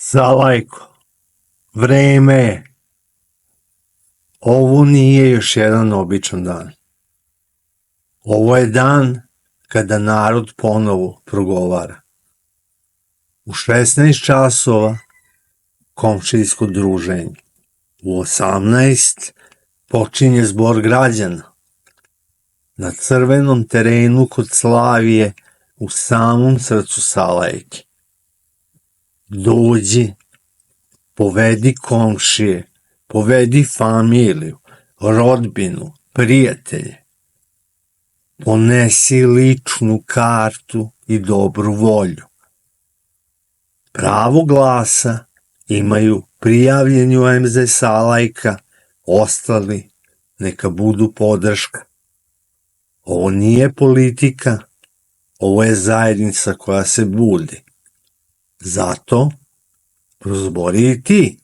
Salajko, vreme je. Ovo nije još jedan običan dan. Ovo je dan kada narod ponovo progovara. U 16 časova komšijsko druženje. U 18 počinje zbor građana. Na crvenom terenu kod Slavije u samom srcu Salajke. Dođi, povedi komšije, povedi familiju, rodbinu, prijatelje. Ponesi ličnu kartu i dobru volju. Pravo glasa imaju prijavljeni u MZ Salajka, ostali neka budu podrška. Ovo nije politika, ovo je zajednica koja se budi. Zato prozbori i ti.